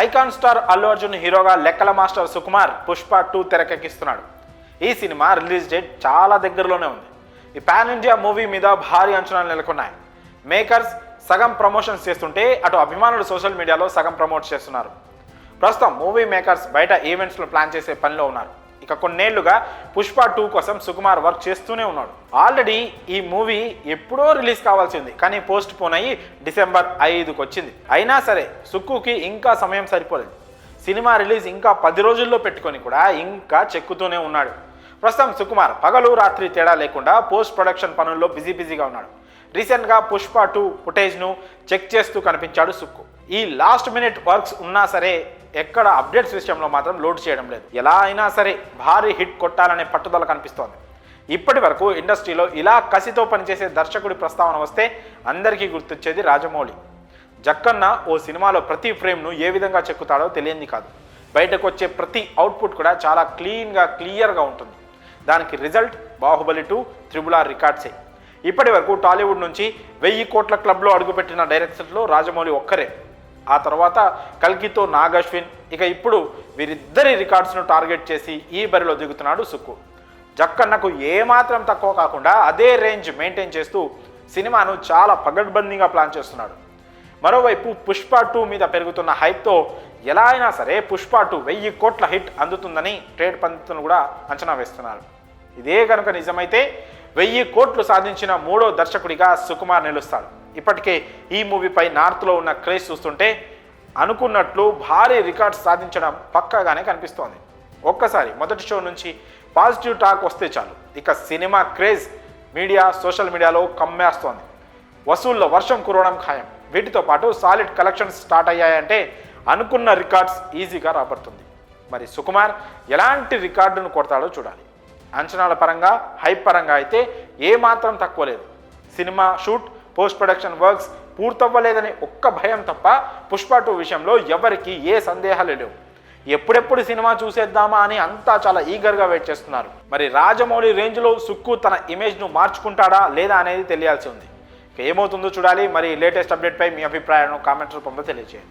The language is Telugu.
ఐకాన్ స్టార్ అల్లు అర్జున్ హీరోగా లెక్కల మాస్టర్ సుకుమార్ పుష్ప 2 తెరకెక్కిస్తున్నాడు. ఈ సినిమా రిలీజ్ డేట్ చాలా దగ్గరలోనే ఉంది. ఈ పాన్ ఇండియా మూవీ మీద భారీ అంచనాలు నెలకొన్నాయి. మేకర్స్ సగం ప్రమోషన్స్ చేస్తుంటే అటు అభిమానులు సోషల్ మీడియాలో సగం ప్రమోట్ చేస్తున్నారు. ప్రస్తుతం మూవీ మేకర్స్ బయట ఈవెంట్స్లో ప్లాన్ చేసే పనిలో ఉన్నారు. ఇక కొన్నేళ్లుగా పుష్ప 2 కోసం సుకుమార్ వర్క్ చేస్తూనే ఉన్నాడు. ఆల్రెడీ ఈ మూవీ ఎప్పుడో రిలీజ్ కావాల్సింది, కానీ పోస్ట్ పోన్ అయ్యి డిసెంబర్ 5కి వచ్చింది. అయినా సరే సుక్కుకి ఇంకా సమయం సరిపోలేదు. సినిమా రిలీజ్ ఇంకా 10 రోజుల్లో పెట్టుకొని కూడా ఇంకా చెక్కుతూనే ఉన్నాడు. ప్రస్తుతం సుకుమార్ పగలు రాత్రి తేడా లేకుండా పోస్ట్ ప్రొడక్షన్ పనుల్లో బిజీగా ఉన్నాడు. రీసెంట్గా పుష్ప 2 ఫుటేజ్ను చెక్ చేస్తూ కనిపించాడు సుక్కు. ఈ లాస్ట్ మినిట్ వర్క్స్ ఉన్నా సరే ఎక్కడ అప్డేట్స్ విషయంలో మాత్రం లోడ్ చేయడం లేదు. ఎలా అయినా సరే భారీ హిట్ కొట్టాలనే పట్టుదల కనిపిస్తోంది. ఇప్పటి వరకు ఇండస్ట్రీలో ఇలా కసితో పనిచేసే దర్శకుడి ప్రస్తావన వస్తే అందరికీ గుర్తొచ్చేది రాజమౌళి. జక్కన్న ఓ సినిమాలో ప్రతి ఫ్రేమ్ను ఏ విధంగా చెక్కుతాడో తెలియంది కాదు. బయటకు వచ్చే ప్రతి అవుట్పుట్ కూడా చాలా క్లియర్గా ఉంటుంది. దానికి రిజల్ట్ బాహుబలి 2, RRR రికార్డ్సే. ఇప్పటి వరకు టాలీవుడ్ నుంచి 1000 కోట్ల క్లబ్లో అడుగుపెట్టిన డైరెక్టర్లో రాజమౌళి ఒక్కరే. ఆ తర్వాత కల్కితో నాగ్ అశ్విన్, ఇక ఇప్పుడు వీరిద్దరి రికార్డ్స్ను టార్గెట్ చేసి ఈ బరిలో దిగుతున్నాడు సుక్కు. జక్కన్నకు ఏమాత్రం తక్కువ కాకుండా అదే రేంజ్ మెయింటైన్ చేస్తూ సినిమాను చాలా పగడ్బందీగా ప్లాన్ చేస్తున్నాడు. మరోవైపు పుష్ప 2 మీద పెరుగుతున్న హైప్తో ఎలా అయినా సరే పుష్ప 2 1000 కోట్ల హిట్ అందుతుందని ట్రేడ్ పండితులు కూడా అంచనా వేస్తున్నారు. ఇదే కనుక నిజమైతే 1000 కోట్లు సాధించిన 3వ దర్శకుడిగా సుకుమార్ నిలుస్తాడు. ఇప్పటికే ఈ మూవీపై నార్త్లో ఉన్న క్రేజ్ చూస్తుంటే అనుకున్నట్లు భారీ రికార్డ్స్ సాధించడం పక్కాగానే కనిపిస్తోంది. ఒక్కసారి మొదటి షో నుంచి పాజిటివ్ టాక్ వస్తే చాలు, ఇక సినిమా క్రేజ్ సోషల్ మీడియాలో కమ్మేస్తోంది. వసూల్లో వర్షం కురవడం ఖాయం. వీటితో పాటు సాలిడ్ కలెక్షన్స్ స్టార్ట్ అయ్యాయంటే అనుకున్న రికార్డ్స్ ఈజీగా రాబడుతుంది. మరి సుకుమార్ ఎలాంటి రికార్డును కొడతాడో చూడాలి. అంచనాల పరంగా హైప్ పరంగా అయితే ఏమాత్రం తక్కువ లేదు. Cinema shoot post production works పూర్తవ్వలేదని ఒక్క భయం తప్ప పుష్ప 2 విషయంలో ఎవరికి ఏ సందేహాలు లేవు. ఎప్పుడెప్పుడు సినిమా చూసేద్దామా అని అంతా చాలా ఈగర్గా వెయిట్ చేస్తున్నారు. మరి రాజమౌళి రేంజ్లో సుక్కు తన ఇమేజ్ను మార్చుకుంటాడా లేదా అనేది తెలియాల్సి ఉంది. ఏమవుతుందో చూడాలి. మరి లేటెస్ట్ అప్డేట్పై మీ అభిప్రాయాలను కామెంట్స్ రూపంలో తెలియజేయండి.